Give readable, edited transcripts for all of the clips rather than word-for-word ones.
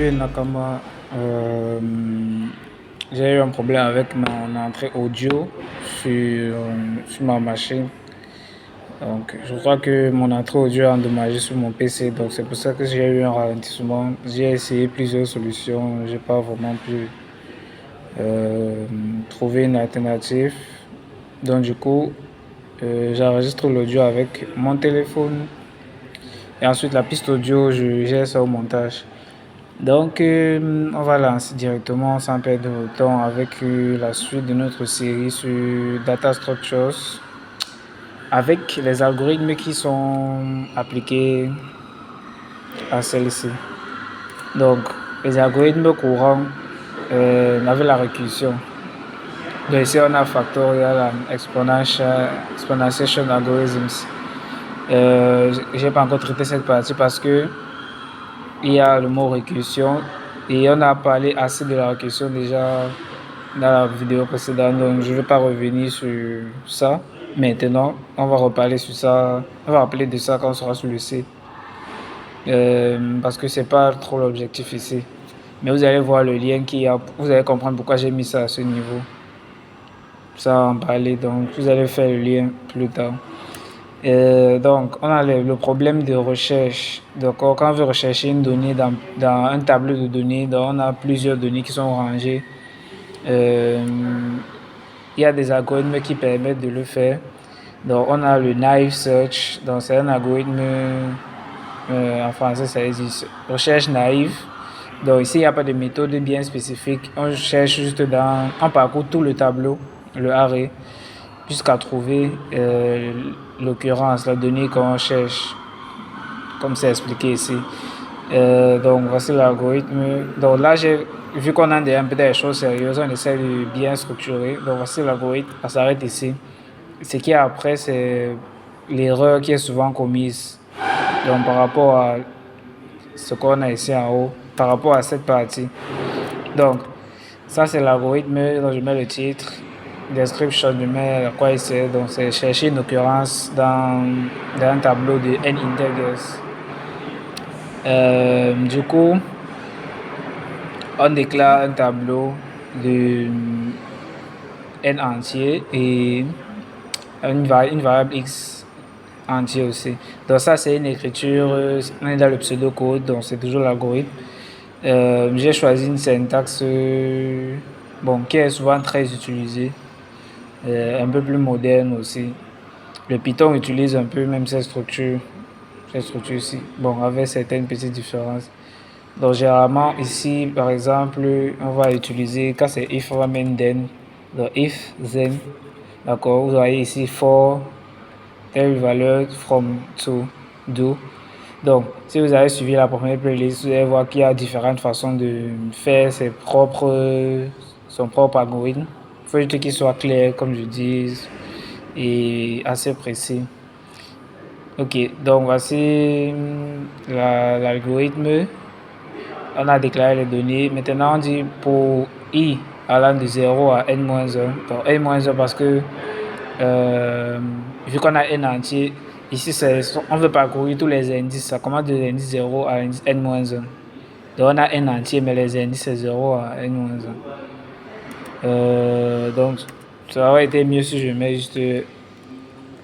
Salut Nakama. Euh, j'ai eu un problème avec mon entrée audio sur ma machine. Donc, je crois que mon entrée audio a endommagé sur mon PC. Donc, c'est pour ça que j'ai eu un ralentissement. J'ai essayé plusieurs solutions. J'ai pas vraiment pu euh, trouver une alternative. Donc, du coup, j'enregistre l'audio avec mon téléphone. Et ensuite, la piste audio, je gère ça au montage. Donc, on va lancer directement sans perdre de temps avec la suite de notre série sur Data Structures, avec les algorithmes qui sont appliqués à celle-ci. Donc, les algorithmes courants avec la récursion. Donc, ici, on a Factorial and Exponentiation Algorithms. Je n'ai pas encore traité cette partie parce que il y a le mot récursion et on a parlé assez de la récursion déjà dans la vidéo précédente, donc je ne vais pas revenir sur ça maintenant. On va reparler sur ça, on va rappeler de ça quand on sera sur le site, parce que c'est pas trop l'objectif ici. Mais vous allez voir le lien vous allez comprendre pourquoi j'ai mis ça à ce niveau. Ça en parler, donc vous allez faire le lien plus tard. Donc, on a le problème de recherche. Donc, quand on veut rechercher une donnée dans un tableau de données, donc on a plusieurs données qui sont rangées. Il y a des algorithmes qui permettent de le faire. Donc, on a le naive search. Donc, c'est un algorithme, en français, ça existe, recherche naïve. Donc, ici, il n'y a pas de méthode bien spécifique. On cherche juste on parcourt tout le tableau, le array, jusqu'à trouver l'occurrence, la donnée qu'on cherche, comme c'est expliqué ici. Donc voici l'algorithme. Donc là, vu qu'on a un peu des choses sérieuses, on essaie de bien structurer. Donc voici l'algorithme, ça s'arrête ici. Ce qui est après, c'est l'erreur qui est souvent commise. Donc par rapport à ce qu'on a ici en haut, par rapport à cette partie. Donc ça, c'est l'algorithme. Donc je mets le titre. Description, je mets à quoi il sert. Donc, c'est chercher une occurrence dans un tableau de n integers. Du coup, on déclare un tableau de n entier et une variable x entière aussi. Donc, ça, c'est une écriture. On est dans le pseudocode, donc c'est toujours l'algorithme. J'ai choisi une syntaxe qui est souvent très utilisée. Un peu plus moderne aussi. Le Python utilise un peu même cette structure-ci, avec certaines petites différences. Donc, généralement, ici, par exemple, on va utiliser, quand c'est if, on va mettre then. Donc, if, then, d'accord, vous voyez ici, for, telle valeur, from, to, do. Donc, si vous avez suivi la première playlist, vous allez voir qu'il y a différentes façons de faire son propre algorithme. Il faut juste qu'il soit clair, comme je dis, et assez précis. Ok, donc voici l'algorithme. On a déclaré les données. Maintenant, on dit pour i allant de 0 à n-1. Donc n-1 parce que vu qu'on a n entier, ici on veut parcourir tous les indices. Ça commence de l'indice 0 à n-1. Donc on a n entier, mais les indices c'est 0 à n-1. Donc ça aurait été mieux si je mets juste,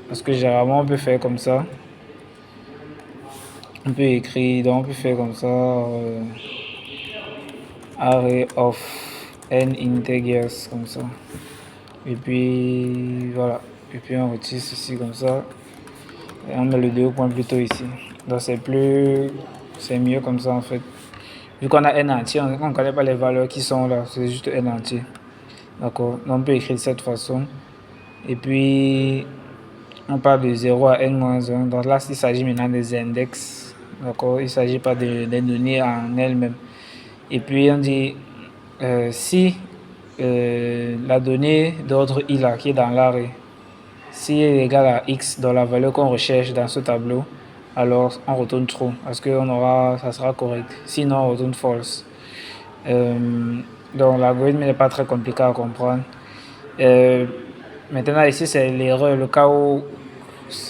parce que généralement on peut faire comme ça. On peut écrire, donc on peut faire comme ça, array of n integers, comme ça. Et puis voilà. Et puis on retire ceci comme ça. Et on met le 2 points plutôt ici. Donc c'est mieux comme ça en fait. Vu qu'on a n entier, on ne connaît pas les valeurs qui sont là, c'est juste n entier. D'accord, donc on peut écrire de cette façon. Et puis on part de 0 à n-1. Donc là, il s'agit maintenant des index. D'accord, il ne s'agit pas des données en elles-mêmes. Et puis on dit si la donnée d'ordre i là, qui est dans l'arrêt, si elle est égale à x dans la valeur qu'on recherche dans ce tableau, alors on retourne true parce que ça sera correct. Sinon, on retourne false. Donc l'algorithme n'est pas très compliqué à comprendre. Maintenant ici c'est l'erreur, le cas où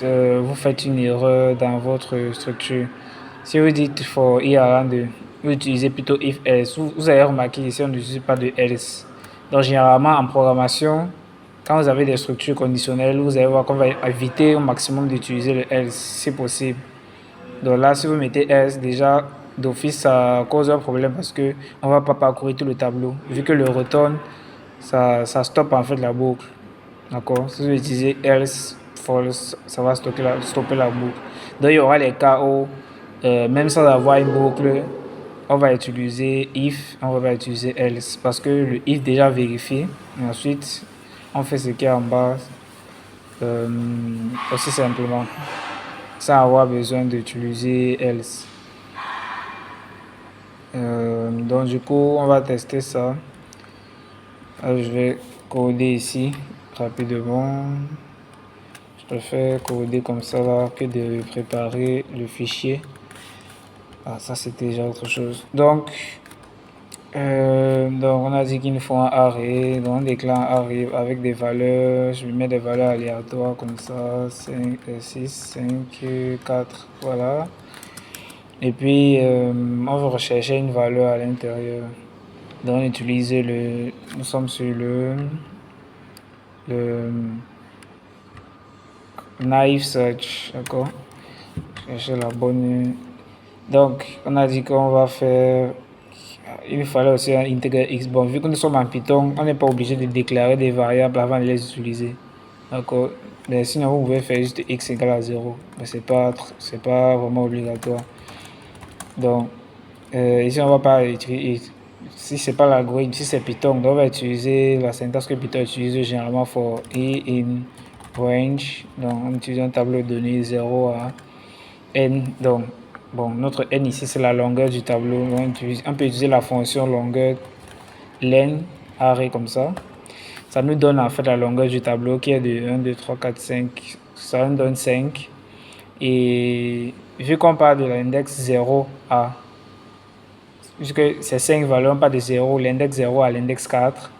vous faites une erreur dans votre structure. Si vous dites for i allant de, vous utilisez plutôt if else. Vous avez remarqué ici, on n'utilise pas de else. Donc, généralement, en programmation, quand vous avez des structures conditionnelles, vous allez voir qu'on va éviter au maximum d'utiliser le else, si possible. Donc là, si vous mettez else, déjà, d'office, ça cause un problème parce qu'on ne va pas parcourir tout le tableau. Vu que le return, ça stoppe en fait la boucle. D'accord? Si vous utilisez else, false, ça va stopper la boucle. Donc il y aura les cas où, même sans avoir une boucle, on va utiliser if, on va pas utiliser else. Parce que le if déjà vérifié. Et ensuite, on fait ce qui est en bas. Aussi simplement. Sans avoir besoin d'utiliser else. Donc du coup, on va tester ça. Alors, je vais coder ici rapidement. Je préfère coder comme ça là que de préparer le fichier. Ah, ça c'est déjà autre chose. Donc on a dit qu'il nous faut un array. Donc on déclare un array avec des valeurs. Je vais mettre des valeurs aléatoires comme ça. 5, 6, 5, 4. Voilà. Et puis on va rechercher une valeur à l'intérieur. Donc on utilise nous sommes sur le knife search, d'accord? Chercher la bonne. Donc on a dit qu'on va faire. Il fallait aussi intégrer x. Bon, vu que nous sommes en Python, on n'est pas obligé de déclarer des variables avant de les utiliser, d'accord? Mais sinon vous pouvez faire juste x égale à 0, mais c'est pas vraiment obligatoire. Donc ici on va pas utiliser, si c'est pas l'algorithme, si c'est Python, donc on va utiliser la syntaxe que Python utilise généralement pour in range. Donc on utilise un tableau de données 0 à n. Donc bon, notre n ici c'est la longueur du tableau. On peut utiliser la fonction longueur len array comme ça. Ça nous donne en fait la longueur du tableau qui est de 1, 2, 3, 4, 5. Ça nous donne 5. Et vu qu'on parle de l'index 0 à, puisque c'est 5 valeurs, on parle de 0, l'index 0 à l'index 4.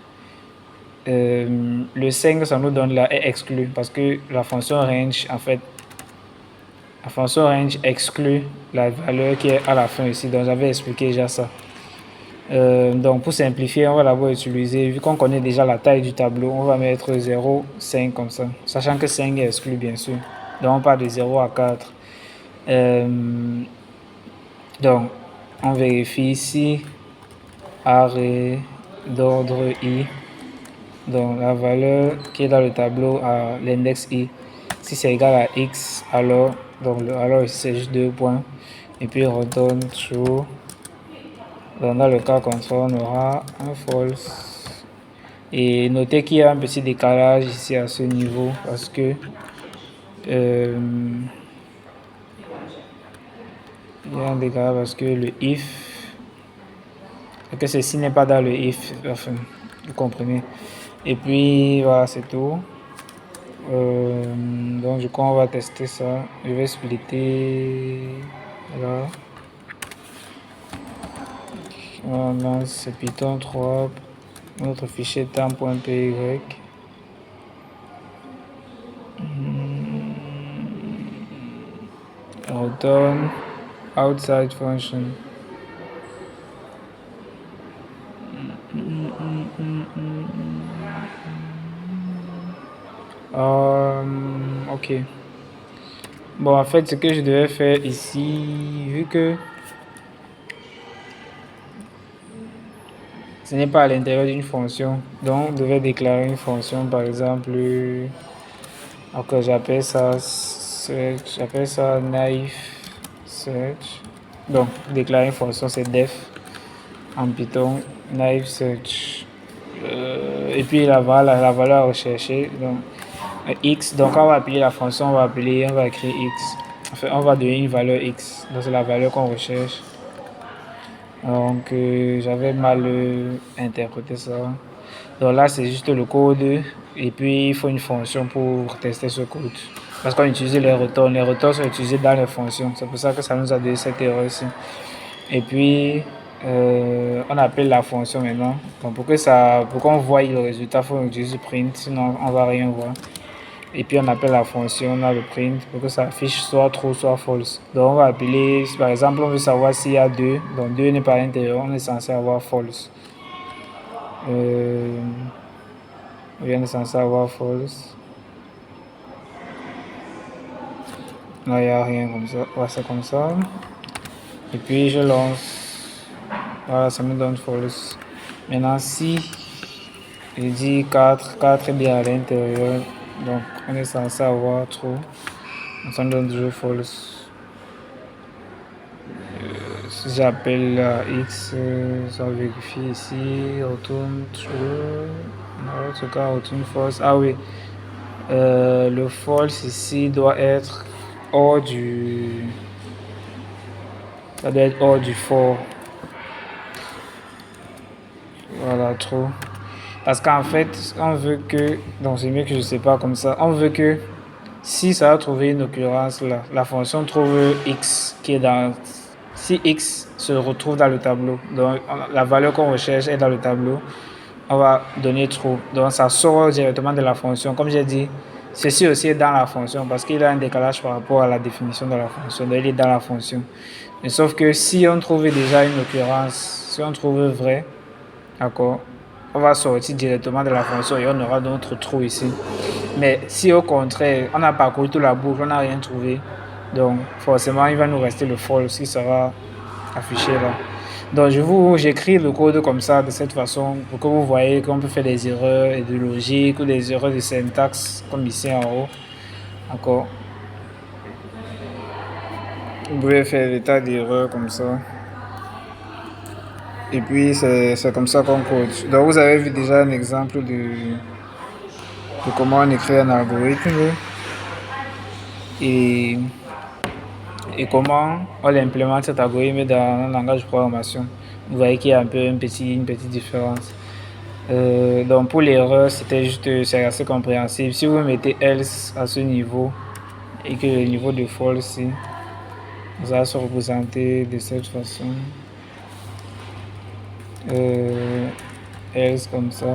Le 5, ça nous donne là est exclu parce que la fonction range, en fait, la fonction range exclut la valeur qui est à la fin ici. Donc j'avais expliqué déjà ça. Donc pour simplifier, on va d'abord utiliser, vu qu'on connaît déjà la taille du tableau, on va mettre 0, 5 comme ça, sachant que 5 est exclu bien sûr. Donc on part de 0 à 4. Donc on vérifie ici array d'ordre i. Donc la valeur qui est dans le tableau à l'index i, si c'est égal à x, alors ici c'est juste 2 points. Et puis retourne true. Donc dans le cas contraire, on aura un false. Et notez qu'il y a un petit décalage ici à ce niveau parce que il y a un décalage parce que le if, que ceci n'est pas dans le if, enfin, vous comprenez. Et puis voilà, c'est tout. Donc du coup on va tester ça. Je vais splitter là. Voilà, c'est Python 3. Notre fichier temps.py. Return outside function. Ok. Bon, en fait, ce que je devais faire ici, vu que ce n'est pas à l'intérieur d'une fonction, donc on devait déclarer une fonction, par exemple, ok, j'appelle ça search, j'appelle ça knife search. Donc, déclarer une fonction, c'est def en Python, knife search. Et puis la valeur à rechercher, donc x, donc on va appeler la fonction, on va écrire x. Enfin, on va donner une valeur x, donc c'est la valeur qu'on recherche. Donc j'avais mal interprété ça. Donc là c'est juste le code et puis il faut une fonction pour tester ce code. Parce qu'on utilise les retours sont utilisés dans les fonctions. C'est pour ça que ça nous a donné cette erreur ici. Et puis on appelle la fonction maintenant. Donc pour qu'on voie le résultat, il faut utiliser print, sinon on va rien voir. Et puis on appelle la fonction, on a le print pour que ça affiche soit true, soit false. Donc on va appeler, par exemple, on veut savoir s'il y a 2, donc 2 n'est pas à l'intérieur, on est censé avoir false. On est censé avoir false. Là, il n'y a rien comme ça. Ouais, c'est comme ça. Et puis je lance. Voilà, ça me donne false. Maintenant, si je dis 4, 4 est bien à l'intérieur, donc on est censé avoir true. Donc ça me donne toujours false. Si j'appelle X, ça vérifie ici, retourne true. En tout cas, retourne false. Ah oui, le false ici doit être hors du. Ça doit être hors du for. Voilà, true. Parce qu'en fait, on veut que. Donc c'est mieux que je ne sais pas comme ça. On veut que si ça va trouver une occurrence là, la fonction trouve X qui est dans. Si X se retrouve dans le tableau, donc la valeur qu'on recherche est dans le tableau, on va donner true. Donc ça sort directement de la fonction. Comme j'ai dit, ceci aussi est dans la fonction parce qu'il a un décalage par rapport à la définition de la fonction. Donc il est dans la fonction. Mais sauf que si on trouve déjà une occurrence, si on trouve vrai, d'accord, on va sortir directement de la fonction et on aura notre trou ici. Mais si au contraire, on a parcouru toute la boucle, on n'a rien trouvé, donc forcément il va nous rester le false qui sera affiché là. Donc j'écris le code comme ça, de cette façon, pour que vous voyez qu'on peut faire des erreurs de logique ou des erreurs de syntaxe, comme ici en haut. D'accord. Vous pouvez faire des tas d'erreurs comme ça. Et puis c'est comme ça qu'on code. Donc vous avez vu déjà un exemple de comment on écrit un algorithme et, et comment on implémente cet algorithme dans un langage de programmation. Vous voyez qu'il y a un peu une petite différence. Donc pour l'erreur, c'est assez compréhensible. Si vous mettez else à ce niveau et que le niveau de false, ça va se représenter de cette façon. Else comme ça.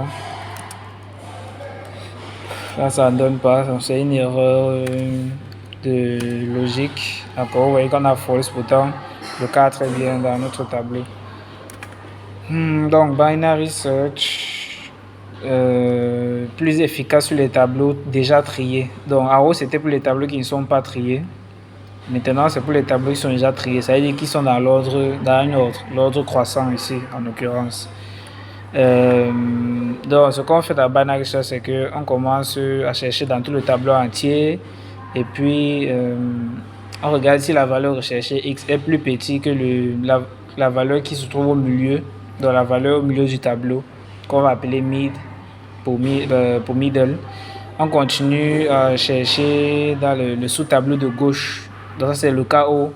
Là, ça ne donne pas. C'est une erreur de logique. D'accord, vous voyez qu'on a false, pourtant le 4 est bien dans notre tableau. Donc, binary search, plus efficace sur les tableaux déjà triés. Donc, en haut, c'était pour les tableaux qui ne sont pas triés. Maintenant, c'est pour les tableaux qui sont déjà triés. Ça veut dire qu'ils sont dans l'ordre croissant ici, en l'occurrence. Donc, ce qu'on fait dans binary search, c'est qu'on commence à chercher dans tout le tableau entier. Et puis, on regarde si la valeur recherchée x est plus petite que la valeur qui se trouve au milieu, donc la valeur au milieu du tableau, qu'on va appeler mid pour middle. On continue à chercher dans le sous-tableau de gauche. Donc ça, c'est le cas où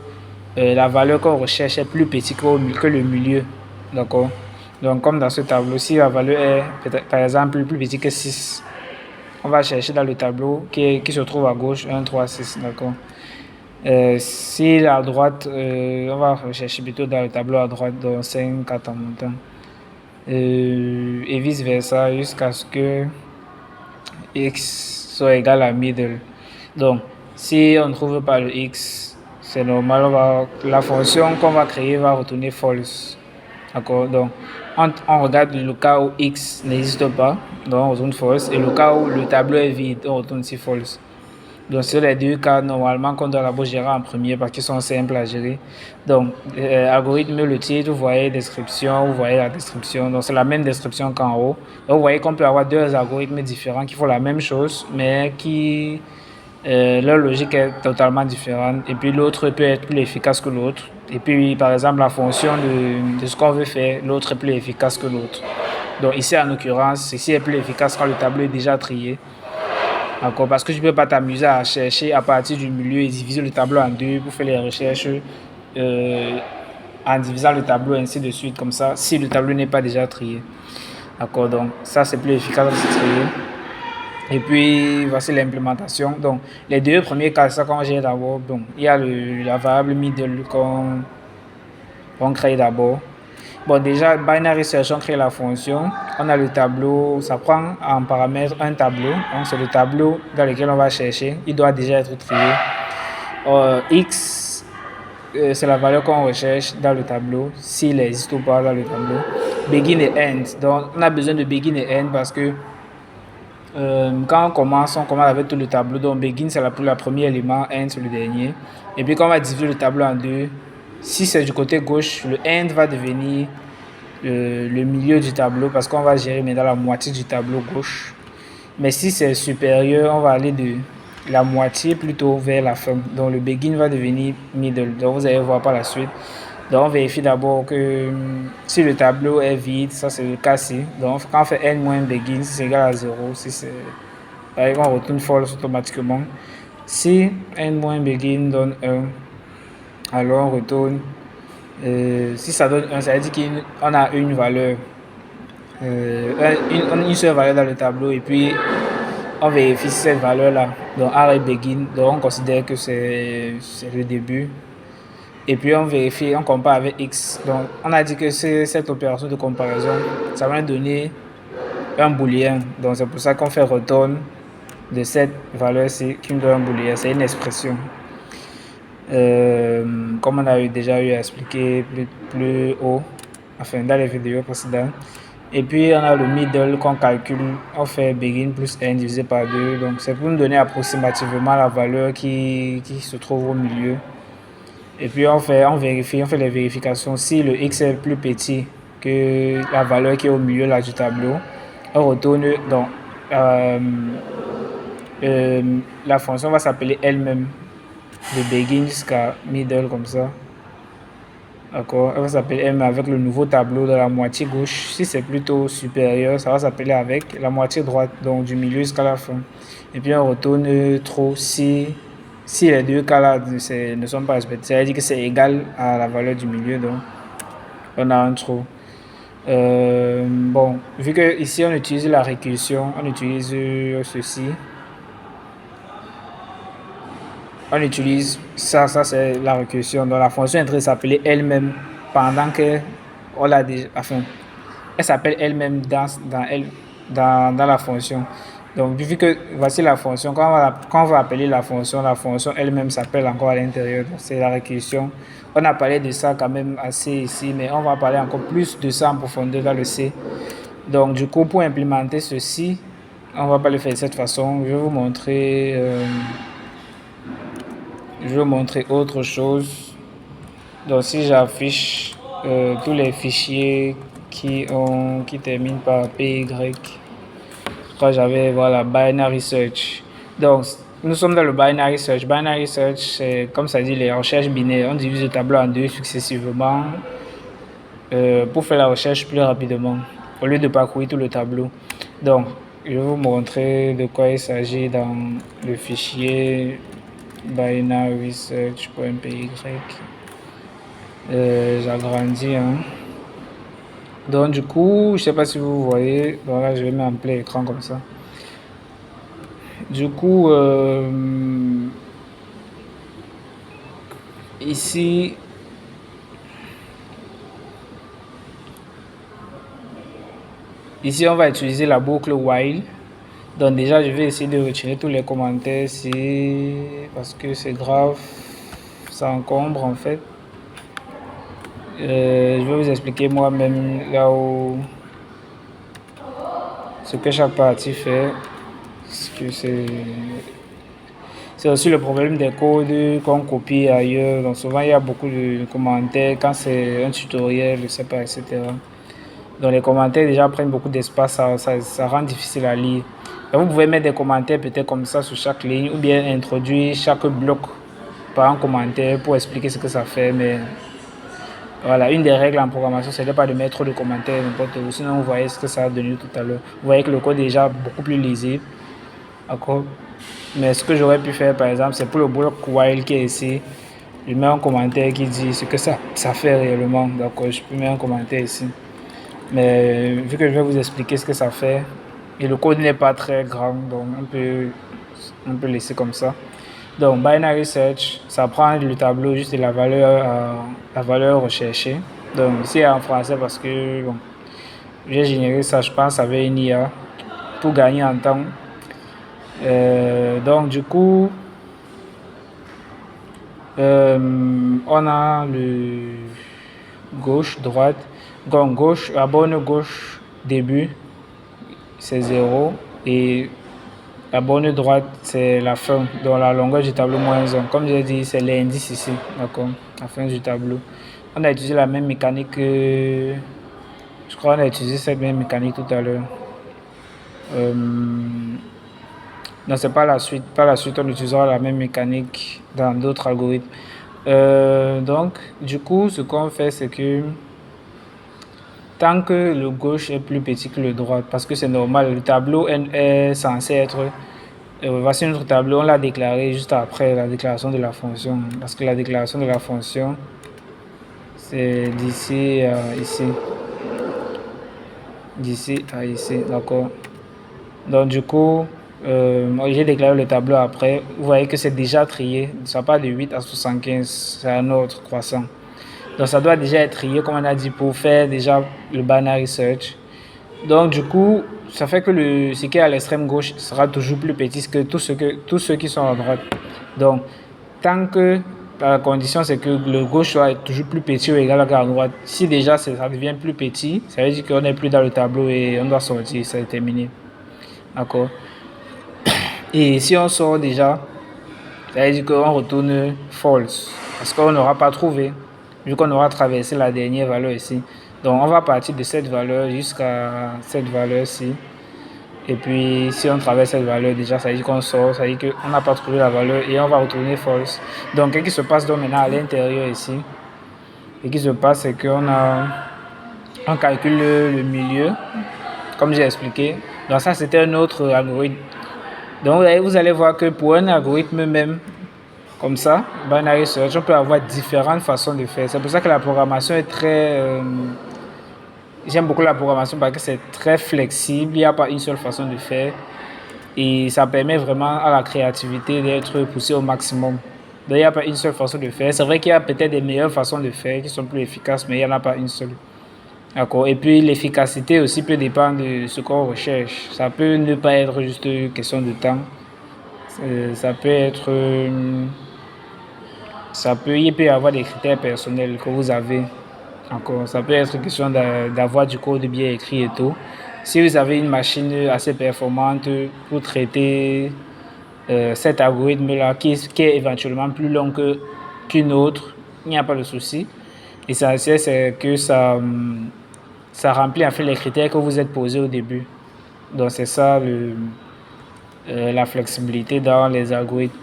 la valeur qu'on recherche est plus petite que le milieu. D'accord? Donc comme dans ce tableau, si la valeur est par exemple plus petite que 6, on va chercher dans le tableau qui se trouve à gauche 1, 3, 6. D'accord? Si à droite, on va rechercher plutôt dans le tableau à droite, donc 5, 4 en montant. Et vice versa jusqu'à ce que x soit égal à middle. Donc, si on ne trouve pas le x, c'est normal, la fonction qu'on va créer va retourner false. D'accord? Donc, on regarde le cas où x n'existe pas, donc on retourne false, et le cas où le tableau est vide, on retourne aussi false. Donc, sur les deux cas, normalement, qu'on doit d'abord gérer en premier parce qu'ils sont simples à gérer. Donc, algorithme, le titre, vous voyez description, vous voyez la description. Donc, c'est la même description qu'en haut. Donc, vous voyez qu'on peut avoir deux algorithmes différents qui font la même chose, mais qui leur logique est totalement différente. Et puis, l'autre peut être plus efficace que l'autre. Et puis, par exemple, la fonction de ce qu'on veut faire, l'autre est plus efficace que l'autre. Donc, ici, en l'occurrence, ceci est plus efficace quand le tableau est déjà trié. D'accord, parce que tu ne peux pas t'amuser à chercher à partir du milieu et diviser le tableau en deux pour faire les recherches en divisant le tableau ainsi de suite comme ça si le tableau n'est pas déjà trié. D'accord, donc ça c'est plus efficace de trier. Et puis voici l'implémentation. Donc les deux premiers cas, ça qu'on gère d'abord. Bon, il y a la variable middle qu'on crée d'abord. Bon, déjà, binary search, on crée la fonction. On a le tableau, ça prend en paramètre un tableau. Donc, c'est le tableau dans lequel on va chercher. Il doit déjà être trié. X, c'est la valeur qu'on recherche dans le tableau, s'il existe ou pas dans le tableau. Begin et end. Donc, on a besoin de begin et end parce que quand on commence avec tout le tableau. Donc, begin, c'est le premier élément, end, c'est le dernier. Et puis, quand on va diviser le tableau en deux, si c'est du côté gauche, le end va devenir le milieu du tableau parce qu'on va gérer maintenant la moitié du tableau gauche. Mais si c'est supérieur, on va aller de la moitié plutôt vers la fin. Donc le begin va devenir middle. Donc vous allez voir par la suite. Donc on vérifie d'abord que si le tableau est vide, ça c'est le cas-ci. Donc quand on fait n-begin, si c'est égal à 0, si c'est... Par exemple, on retourne false automatiquement. Si n-begin donne 1, alors on retourne. Si ça donne 1, ça veut dire qu'on a une valeur, une seule valeur dans le tableau et puis on vérifie cette valeur-là. Donc array begin, donc on considère que c'est le début. Et puis on vérifie, on compare avec x. Donc on a dit que cette opération de comparaison, ça va donner un booléen. Donc c'est pour ça qu'on fait return de cette valeur-ci qui nous donne un booléen. C'est une expression. Comme on a déjà eu à expliquer plus haut, enfin dans les vidéos précédentes. Et puis on a le middle qu'on calcule, on fait begin plus n divisé par 2. Donc c'est pour nous donner approximativement la valeur qui se trouve au milieu. Et puis on fait les vérifications. Si le x est plus petit que la valeur qui est au milieu là du tableau, on retourne donc la fonction va s'appeler elle-même de begin jusqu'à middle comme ça. D'accord, elle va s'appeler M avec le nouveau tableau de la moitié gauche. Si c'est plutôt supérieur, ça va s'appeler avec la moitié droite, donc du milieu jusqu'à la fin. Et puis on retourne trop si les deux cas là ne sont pas respectés. Ça veut dire que c'est égal à la valeur du milieu, donc on a un trou. Bon, vu que ici on utilise la récursion, on utilise ceci. On utilise ça c'est la récursion. Donc la fonction est en train de s'appeler elle-même pendant que on l'a déjà, enfin, elle s'appelle elle-même dans la fonction. Donc vu que voici la fonction, quand on va appeler la fonction elle-même s'appelle encore à l'intérieur. C'est la récursion. On a parlé de ça quand même assez ici, mais on va parler encore plus de ça en profondeur dans le C. Donc du coup, pour implémenter ceci, on va pas le faire de cette façon. Je vais vous montrer autre chose. Donc si j'affiche tous les fichiers qui terminent par PY, quand j'avais voilà binary search. Donc nous sommes dans le binary search. Binary search, c'est comme ça dit les recherches binaires. On divise le tableau en deux successivement pour faire la recherche plus rapidement au lieu de parcourir tout le tableau. Donc je vais vous montrer de quoi il s'agit dans le fichier binary search.py. J'agrandis. Donc du coup, je sais pas si vous voyez, voilà, je vais mettre en plein écran comme ça. Du coup, ici, on va utiliser la boucle while. Donc déjà, je vais essayer de retirer tous les commentaires ici parce que c'est grave, ça encombre en fait. Je vais vous expliquer moi-même là où ce que chaque partie fait. Parce que c'est aussi le problème des codes qu'on copie ailleurs. Donc souvent il y a beaucoup de commentaires quand c'est un tutoriel, je sais pas, etc. Donc les commentaires déjà prennent beaucoup d'espace, ça rend difficile à lire. Et vous pouvez mettre des commentaires peut-être comme ça sur chaque ligne ou bien introduire chaque bloc par un commentaire pour expliquer ce que ça fait. Mais voilà, une des règles en programmation, c'est de pas de mettre trop de commentaires n'importe où. Sinon, vous voyez ce que ça a donné tout à l'heure. Vous voyez que le code est déjà beaucoup plus lisible. D'accord. Mais ce que j'aurais pu faire, par exemple, c'est pour le bloc while qui est ici. Je mets un commentaire qui dit ce que ça fait réellement. D'accord, je peux mettre un commentaire ici. Mais vu que je vais vous expliquer ce que ça fait, et le code n'est pas très grand, donc on peut laisser comme ça. Donc binary search, ça prend le tableau juste la valeur recherchée. Donc ici en français parce que bon, j'ai généré ça, je pense, avec une IA pour gagner en temps. Donc du coup, on a le gauche, droite. Donc gauche, à borne gauche, début, c'est 0. Et la borne droite, c'est la fin. Donc la longueur du tableau moins 1. Comme j'ai dit, c'est l'indice ici. D'accord. La fin du tableau. On a utilisé la même mécanique que... Je crois qu'on a utilisé cette même mécanique tout à l'heure. Non, c'est pas la suite. Pas la suite, on utilisera la même mécanique dans d'autres algorithmes. Donc, du coup, ce qu'on fait, c'est que tant que le gauche est plus petit que le droit, parce que c'est normal, le tableau est censé être... voici notre tableau, on l'a déclaré juste après la déclaration de la fonction. Parce que la déclaration de la fonction, c'est d'ici à ici. D'ici à ici, d'accord. Donc du coup, j'ai déclaré le tableau après. Vous voyez que c'est déjà trié. Ça part de 8 à 75. C'est un ordre croissant. Donc ça doit déjà être trié, comme on a dit, pour faire déjà le binary search. Donc du coup, ça fait que ce qui est à l'extrême gauche sera toujours plus petit que tous ceux qui sont à droite. Donc, tant que la condition c'est que le gauche soit toujours plus petit ou égal à la droite, si déjà ça devient plus petit, ça veut dire qu'on n'est plus dans le tableau et on doit sortir, c'est terminé. D'accord. Et si on sort déjà, ça veut dire qu'on retourne false. Parce qu'on n'aura pas trouvé, vu qu'on aura traversé la dernière valeur ici. Donc on va partir de cette valeur jusqu'à cette valeur-ci. Et puis si on traverse cette valeur déjà, ça veut dire qu'on sort, ça veut dire qu'on n'a pas trouvé la valeur et on va retourner false. Donc qu'est-ce qui se passe donc maintenant à l'intérieur ici? Ce qui se passe, c'est on calcule le milieu, comme j'ai expliqué. Donc ça, c'était un autre algorithme. Donc vous allez voir que pour un algorithme même, comme ça, binary search, on peut avoir différentes façons de faire. C'est pour ça que la programmation est très... j'aime beaucoup la programmation parce que c'est très flexible, il n'y a pas une seule façon de faire. Et ça permet vraiment à la créativité d'être poussée au maximum. Donc il n'y a pas une seule façon de faire. C'est vrai qu'il y a peut-être des meilleures façons de faire qui sont plus efficaces, mais il n'y en a pas une seule. D'accord. Et puis l'efficacité aussi peut dépendre de ce qu'on recherche. Ça peut ne pas être juste une question de temps. Ça peut être... il peut y avoir des critères personnels que vous avez. Encore, ça peut être question d'avoir du code bien écrit et tout. Si vous avez une machine assez performante pour traiter cet algorithme-là, qui est éventuellement plus long qu'une autre, il n'y a pas de souci. L'essentiel, c'est que ça remplit en fait les critères que vous êtes posés au début. Donc, c'est ça la flexibilité dans les algorithmes.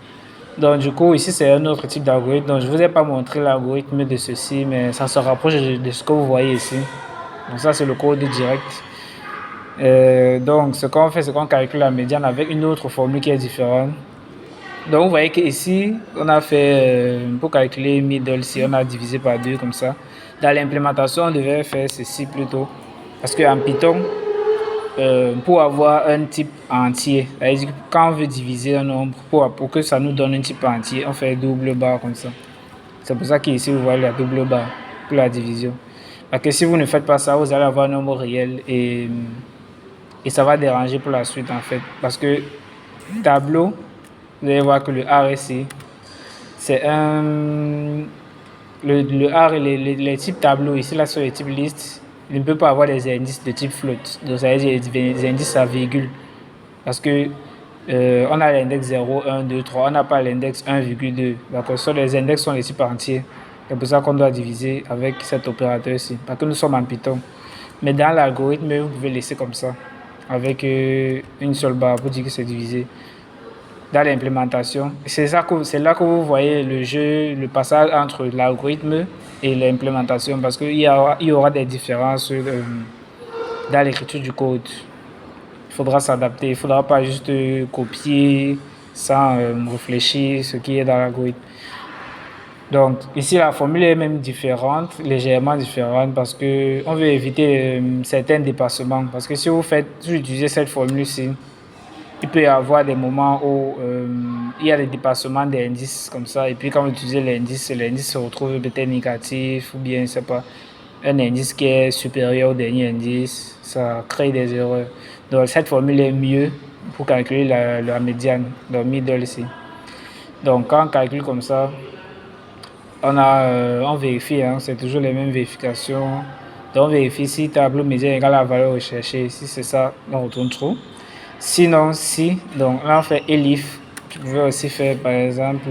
Donc du coup, ici c'est un autre type d'algorithme. Donc je ne vous ai pas montré l'algorithme de ceci, mais ça se rapproche de ce que vous voyez ici. Donc ça c'est le code direct. Donc ce qu'on fait, c'est qu'on calcule la médiane avec une autre formule qui est différente. Donc vous voyez qu'ici, on a fait, pour calculer middle, si on a divisé par 2 comme ça. Dans l'implémentation, on devait faire ceci plutôt. Parce qu'en Python, pour avoir un type entier, c'est-à-dire que quand on veut diviser un nombre, pour que ça nous donne un type entier, on fait double barre comme ça. C'est pour ça qu'ici vous voyez la double barre pour la division. Parce que si vous ne faites pas ça, vous allez avoir un nombre réel et ça va déranger pour la suite en fait. Parce que tableau, vous allez voir que le R ici, c'est un... Le R et les types tableau ici, là sur les types list, il ne peut pas avoir des indices de type float. Donc ça veut dire des indices à virgule. Parce que on a l'index 0, 1, 2, 3, on n'a pas l'index 1,2. D'accord, les index sont les types entiers. C'est pour ça qu'on doit diviser avec cet opérateur-ci. Parce que nous sommes en Python. Mais dans l'algorithme, vous pouvez laisser comme ça. Avec une seule barre pour dire que c'est divisé. Dans l'implémentation, c'est là que vous voyez le jeu, le passage entre l'algorithme et l'implémentation. Parce qu'il y aura des différences dans l'écriture du code. Il faudra s'adapter, il ne faudra pas juste copier sans réfléchir ce qui est dans l'algorithme. Donc ici la formule est même différente, légèrement différente parce qu'on veut éviter certains dépassements. Parce que si vous utilisez cette formule-ci, il peut y avoir des moments où il y a des dépassements d'indices comme ça. Et puis quand vous utilisez l'indice se retrouve peut-être négatif ou bien je ne sais pas. un indice qui est supérieur au dernier indice, ça crée des erreurs. Donc cette formule est mieux pour calculer la médiane, le middle ici. Donc quand on calcule comme ça, on vérifie, hein, c'est toujours les mêmes vérifications. Donc on vérifie si tableau médian égale la valeur recherchée. Si c'est ça, on retourne true. Sinon, si, donc là on fait elif. Tu pouvais aussi faire par exemple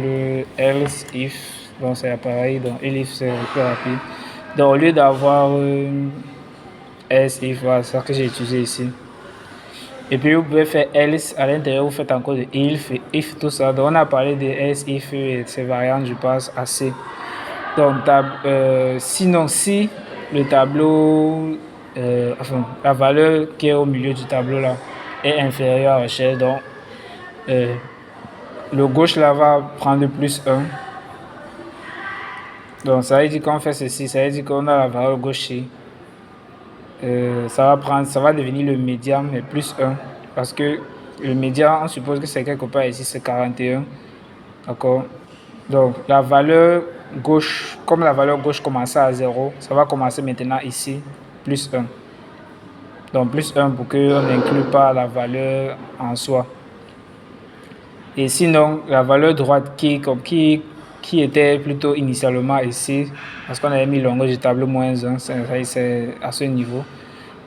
else if. Donc c'est pareil, donc elif c'est plus rapide. Donc au lieu d'avoir else if, voilà, c'est ça que j'ai utilisé ici. Et puis vous pouvez faire else, à l'intérieur vous faites encore de if, tout ça. Donc on a parlé de else, if et ces variantes, je pense, assez. Donc sinon si le tableau, enfin la valeur qui est au milieu du tableau là est inférieure à la recherche, donc le gauche là va prendre plus 1. Donc ça veut dire qu'on fait ceci, ça veut dire qu'on a la valeur gauche ici. Ça va devenir le médian mais plus 1. Parce que le médian, on suppose que c'est quelque part ici, c'est 41. D'accord? Donc la valeur gauche, comme la valeur gauche commençait à 0, ça va commencer maintenant ici, plus 1. Donc plus 1 pour qu'on n'inclue pas la valeur en soi. Et sinon, la valeur droite qui était plutôt initialement ici, parce qu'on avait mis longueur du tableau moins 1, c'est à ce niveau,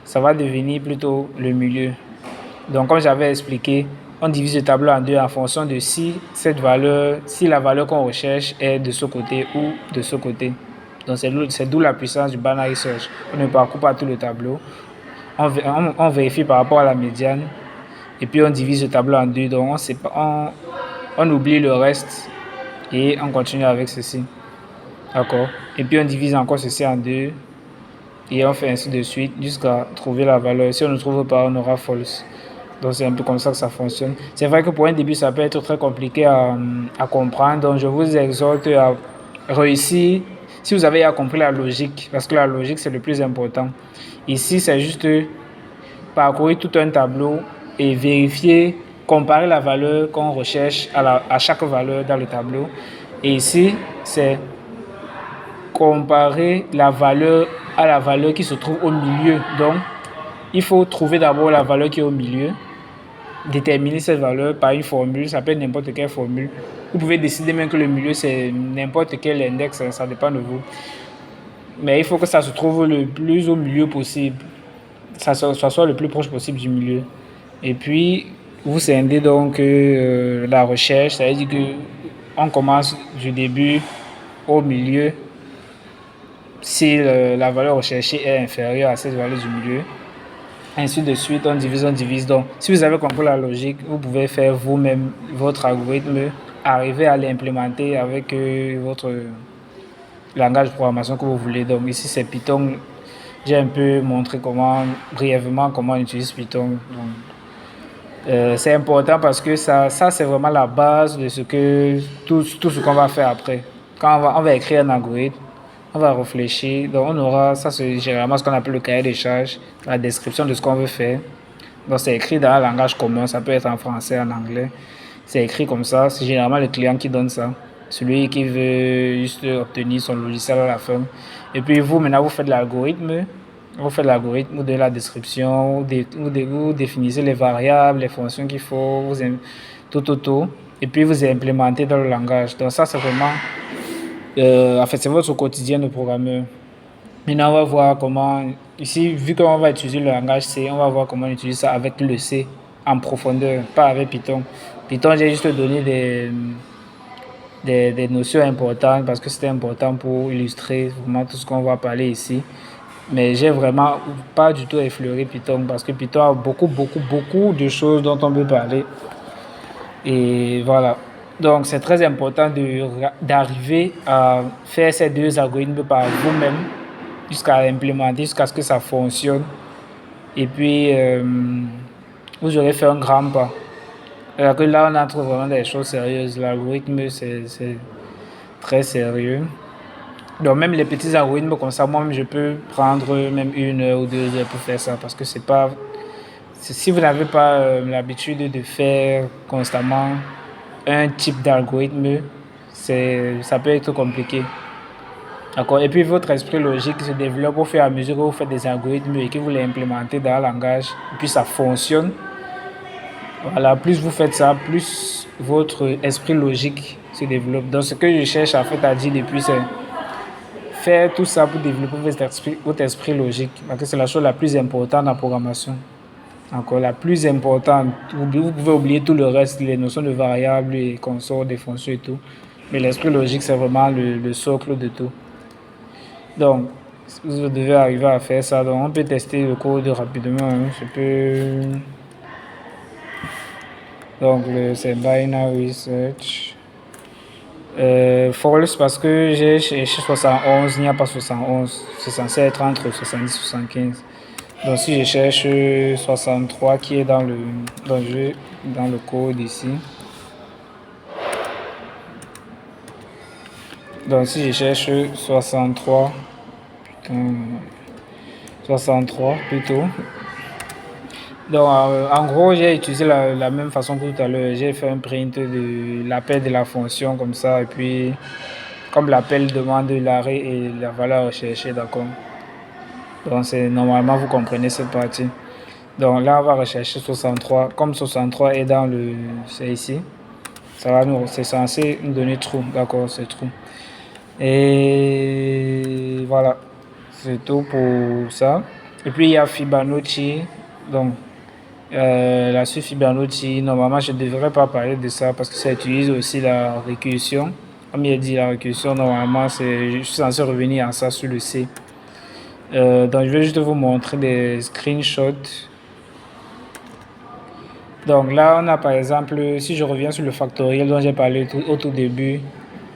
ça va devenir plutôt le milieu. Donc comme j'avais expliqué, on divise le tableau en deux en fonction de si la valeur qu'on recherche est de ce côté ou de ce côté. Donc c'est d'où la puissance du binary search. On ne parcourt pas tout le tableau. On vérifie par rapport à la médiane et puis on divise le tableau en deux. Donc on oublie le reste et on continue avec ceci. D'accord? Et puis on divise encore ceci en deux et on fait ainsi de suite jusqu'à trouver la valeur. Si on ne trouve pas, on aura false. Donc c'est un peu comme ça que ça fonctionne. C'est vrai que pour un début, ça peut être très compliqué à comprendre. Donc je vous exhorte à réussir, si vous avez compris la logique, parce que la logique c'est le plus important. Ici, c'est juste parcourir tout un tableau et vérifier, comparer la valeur qu'on recherche à chaque valeur dans le tableau. Et ici, c'est comparer la valeur à la valeur qui se trouve au milieu. Donc, il faut trouver d'abord la valeur qui est au milieu, déterminer cette valeur par une formule, ça peut être n'importe quelle formule. Vous pouvez décider même que le milieu c'est n'importe quel index, ça dépend de vous. Mais il faut que ça se trouve le plus au milieu possible, ça soit le plus proche possible du milieu. Et puis, vous scindez donc la recherche, ça veut dire qu'on commence du début au milieu si la valeur recherchée est inférieure à cette valeur du milieu. Ainsi de suite, on divise. Donc, si vous avez compris la logique, vous pouvez faire vous-même votre algorithme, arriver à l'implémenter avec votre langage de programmation que vous voulez. Donc, ici, c'est Python. J'ai un peu montré brièvement comment on utilise Python. C'est important parce que ça c'est vraiment la base de tout ce qu'on va faire après. Quand on va écrire un algorithme, on va réfléchir. Donc, on aura, ça c'est généralement ce qu'on appelle le cahier des charges, la description de ce qu'on veut faire. Donc, c'est écrit dans un langage commun, ça peut être en français, en anglais. C'est écrit comme ça, c'est généralement le client qui donne ça. Celui qui veut juste obtenir son logiciel à la fin. Et puis, vous, maintenant, vous faites l'algorithme. Vous faites l'algorithme de la description, vous définissez les variables, les fonctions qu'il faut, tout. Et puis, vous implémentez dans le langage. Donc, ça, c'est vraiment. En fait, c'est votre quotidien de programmeur. Maintenant, on va voir comment, ici, vu qu'on va utiliser le langage C, on va voir comment on utilise ça avec le C en profondeur, pas avec Python. Python, j'ai juste donné des notions importantes parce que c'était important pour illustrer vraiment tout ce qu'on va parler ici. Mais j'ai vraiment pas du tout effleuré Python parce que Python a beaucoup de choses dont on peut parler. Et voilà. Donc, c'est très important d'arriver à faire ces deux algorithmes par vous-même jusqu'à l'implémenter, jusqu'à ce que ça fonctionne. Et puis, vous aurez fait un grand pas. Alors que là, on entre vraiment des choses sérieuses. L'algorithme, c'est très sérieux. Donc, même les petits algorithmes comme ça, moi-même, je peux prendre même 1 heure ou 2 heures pour faire ça parce que c'est pas. Si vous n'avez pas l'habitude de faire constamment un type d'algorithme, ça peut être compliqué. D'accord. Et puis votre esprit logique se développe au fur et à mesure que vous faites des algorithmes et que vous les implémentez dans le langage. Et puis ça fonctionne. Voilà, plus vous faites ça, plus votre esprit logique se développe. Donc ce que je cherche en fait à dire depuis, c'est faire tout ça pour développer votre esprit logique. Parce que c'est la chose la plus importante en programmation. Encore la plus importante. Vous pouvez oublier tout le reste, les notions de variables, les consorts, des fonctions et tout. Mais l'esprit logique, c'est vraiment le socle de tout. Donc, vous devez arriver à faire ça. Donc, on peut tester le code rapidement. Je peux. Donc, c'est Binary Search. False parce que j'ai cherché 71, il n'y a pas 71. C'est censé être entre 70 et 75. Donc, si je cherche 63 qui est dans le code ici. Donc, si je cherche 63, 63 plutôt. Donc, en gros, j'ai utilisé la même façon que tout à l'heure. J'ai fait un print de l'appel de la fonction comme ça. Et puis, comme l'appel demande l'arrêt et la valeur recherchée, d'accord. Donc, normalement, vous comprenez cette partie. Donc, là, on va rechercher 63. Comme 63 est dans c'est ici, c'est censé nous donner true. D'accord, c'est true. Et voilà, c'est tout pour ça. Et puis, il y a Fibonacci. Donc, la suite Fibonacci, normalement, je ne devrais pas parler de ça parce que ça utilise aussi la récursion. Comme il a dit, la récursion, normalement, je suis censé revenir à ça sur le C. Donc, je vais juste vous montrer des screenshots. Donc là, on a par exemple, si je reviens sur le factoriel dont j'ai parlé au tout début,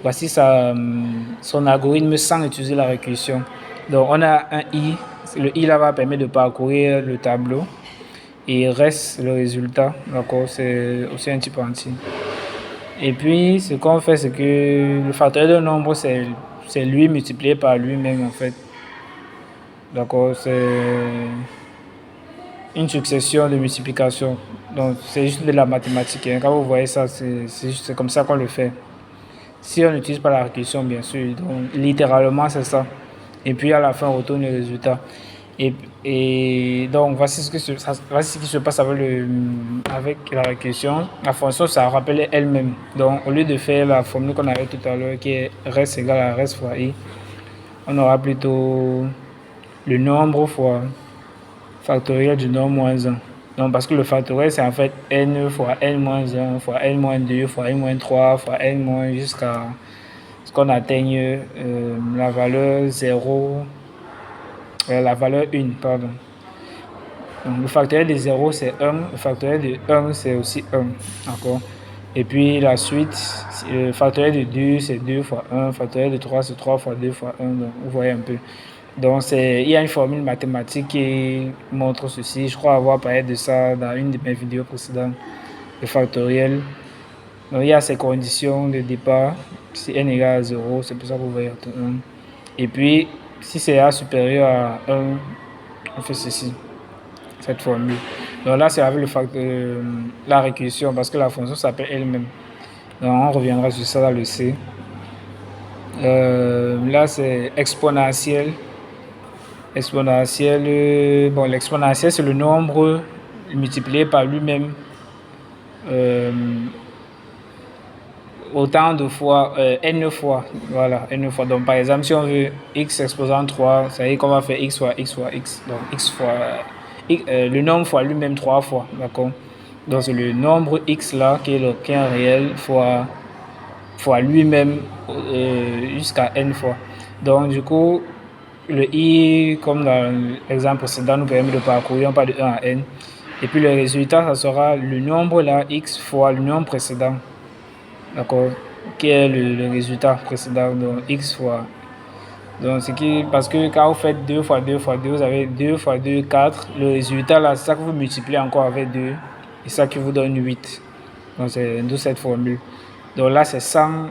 voici son algorithme sans utiliser la récursion. Donc on a un i, le i là va permettre de parcourir le tableau et il reste le résultat. D'accord, c'est aussi un type entier. Et puis ce qu'on fait, c'est que le factoriel d'un nombre, c'est lui multiplié par lui-même en fait. D'accord, c'est une succession de multiplication. Donc c'est juste de la mathématique. Hein. Quand vous voyez ça, c'est comme ça qu'on le fait. Si on n'utilise pas la récursion, bien sûr. Donc littéralement, c'est ça. Et puis à la fin, on retourne le résultat. Et donc voici ce qui se passe avec la récursion. La fonction, ça rappelle elle-même. Donc au lieu de faire la formule qu'on avait tout à l'heure, qui est reste égal à reste fois i, on aura plutôt le nombre fois factoriel du nombre moins 1. Donc, parce que le factoriel, c'est en fait n fois n-1 fois n-2 fois n-3 fois n- jusqu'à ce qu'on atteigne la valeur 0, la valeur 1, pardon. Donc, le factoriel de 0, c'est 1. Le factoriel de 1, c'est aussi 1. D'accord. Et puis, la suite, le factoriel de 2, c'est 2 fois 1. Le factoriel de 3, c'est 3 fois 2 fois 1. Donc, vous voyez un peu. Donc, il y a une formule mathématique qui montre ceci. Je crois avoir parlé de ça dans une de mes vidéos précédentes, le factoriel. Donc, il y a ces conditions de départ. Si n égale à 0, c'est pour ça que vous voyez 1. Et puis, si c'est a supérieur à 1, on fait ceci, cette formule. Donc là, c'est avec la récursion parce que la fonction s'appelle elle-même. Donc, on reviendra sur ça dans le C. Là, c'est exponentiel. Exponentiel, bon, l'exponentiel, c'est le nombre multiplié par lui-même autant de fois, n fois, voilà, n fois. Donc, par exemple, si on veut x exposant 3, ça veut dire qu'on va faire x fois x fois x. Donc, x fois, le nombre fois lui-même 3 fois, d'accord. Donc, c'est le nombre x là, qui est un réel, fois lui-même jusqu'à n fois. Donc, du coup, le i, comme dans l'exemple précédent, nous permet de parcourir pas de 1 à n. Et puis le résultat, ça sera le nombre là, x fois le nombre précédent. D'accord, qui est le résultat précédent, donc x fois. Donc, parce que quand vous faites 2 fois 2 fois 2, vous avez 2 fois 2, 4. Le résultat là, c'est ça que vous multipliez encore avec 2. Et ça qui vous donne 8. Donc, c'est d'où cette formule. Donc là, c'est sans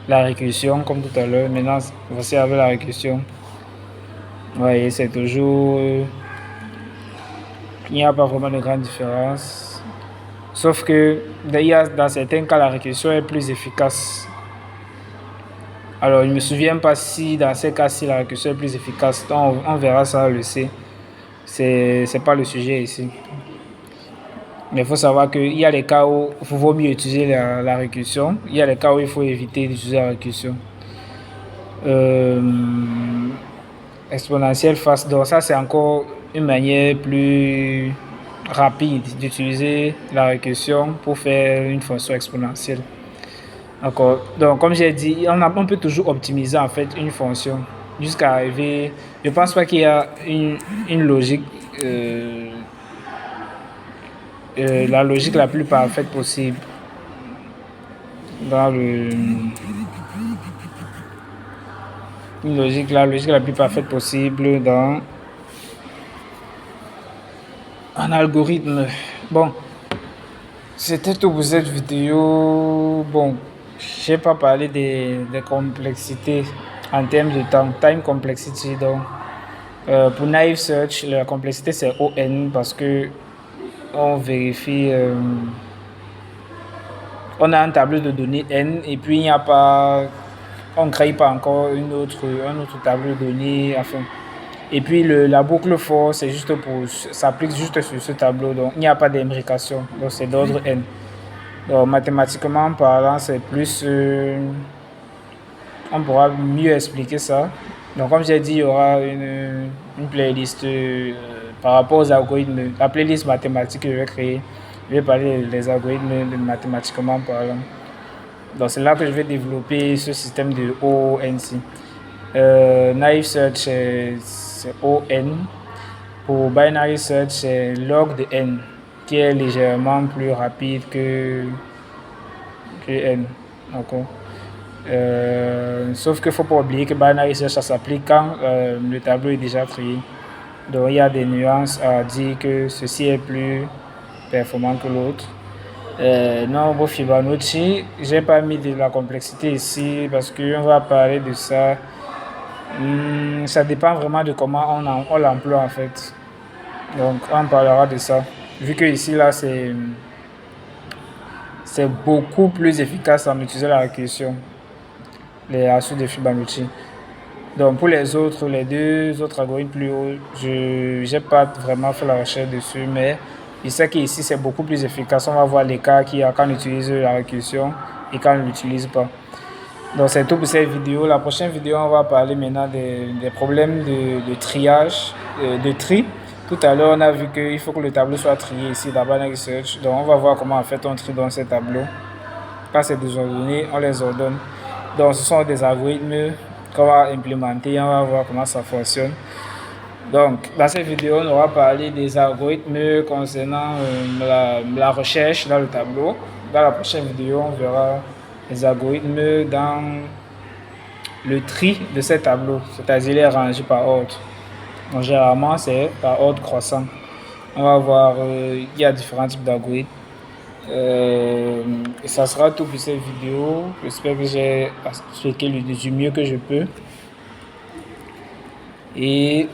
la récursion, comme tout à l'heure. Maintenant, voici avec la récursion. Vous voyez, c'est toujours... il n'y a pas vraiment de grande différence. Sauf que dans certains cas, la récursion est plus efficace. Alors, je ne me souviens pas si dans ces cas-ci, la récursion est plus efficace. Donc, on verra ça, le C. C'est pas le sujet ici. Mais il faut savoir qu'il y a les cas où il vaut mieux utiliser la récursion. Il y a les cas où il faut éviter d'utiliser la récursion. Euh, exponentielle face. Donc ça, c'est encore une manière plus rapide d'utiliser la récursion pour faire une fonction exponentielle. D'accord. Donc, comme j'ai dit, on peut toujours optimiser en fait une fonction jusqu'à arriver. Je pense pas qu'il y a une logique, la logique la plus parfaite possible dans le, la logique la plus parfaite possible dans un algorithme. Bon, c'était tout pour cette vidéo. Bon, j'ai pas parlé des complexités en termes de temps, time complexity. Donc, pour Naive Search, la complexité c'est ON parce que on vérifie, on a un tableau de données N et puis il n'y a pas, on ne crée pas encore un autre tableau de données. Enfin, et puis la boucle for, c'est juste pour, s'applique juste sur ce tableau, donc il n'y a pas d'imbrication, donc c'est d'ordre N. Donc mathématiquement parlant, c'est plus, on pourra mieux expliquer ça. Donc comme j'ai dit, il y aura une playlist par rapport aux algorithmes, la playlist mathématique que je vais créer. Je vais parler des algorithmes mathématiquement parlant. Donc c'est là que je vais développer ce système de ONC. Naive Search, c'est ON. Pour Binary Search, c'est log de N, qui est légèrement plus rapide que N. D'accord. Sauf qu'il ne faut pas oublier que Binary Search, ça s'applique quand le tableau est déjà créé. Donc il y a des nuances à dire que ceci est plus performant que l'autre. Nombre Fibonacci, j'ai pas mis de la complexité ici parce qu'on va parler de ça. Ça dépend vraiment de comment on l'emploie en fait. Donc on parlera de ça. Vu que ici là c'est beaucoup plus efficace en utilisant la récursion, les ratios de Fibonacci. Donc pour les deux autres algorithmes plus hauts, je n'ai pas vraiment fait la recherche dessus, mais je sais qu'ici c'est beaucoup plus efficace. On va voir les cas qu'il y a quand on utilise la récursion et quand on ne l'utilise pas. Donc c'est tout pour cette vidéo. La prochaine vidéo, on va parler maintenant des problèmes de triage, de tri. Tout à l'heure, on a vu qu'il faut que le tableau soit trié ici dans Binary Research. Donc on va voir comment on fait un tri dans ces tableaux. Quand c'est désordonné, on les ordonne. Donc ce sont des algorithmes qu'on va implémenter. On va voir comment ça fonctionne. Donc dans cette vidéo, on aura parlé des algorithmes concernant la recherche dans le tableau. Dans la prochaine vidéo, on verra les algorithmes dans le tri de ces tableaux, c'est-à-dire les ranger par ordre. Donc généralement c'est par ordre croissant. On va voir, il y a différents types d'algorithmes. Et ça sera tout pour cette vidéo. J'espère que j'ai expliqué du mieux que je peux. Et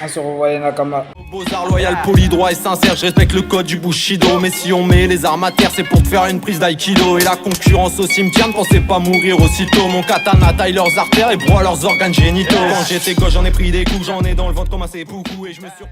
on se revoit Nakama. Beaux-arts, loyal, poli, droit et sincère, je respecte le code du Bushido. Mais si on met les armes à terre, c'est pour te faire une prise d'aïkido. Et la concurrence au cimetière, ne pensez pas mourir aussitôt. Mon katana taille leurs artères et broie leurs organes génitaux. Quand j'étais gauche, j'en ai pris des coups, j'en ai dans le ventre comme un seppuku. Et je me suis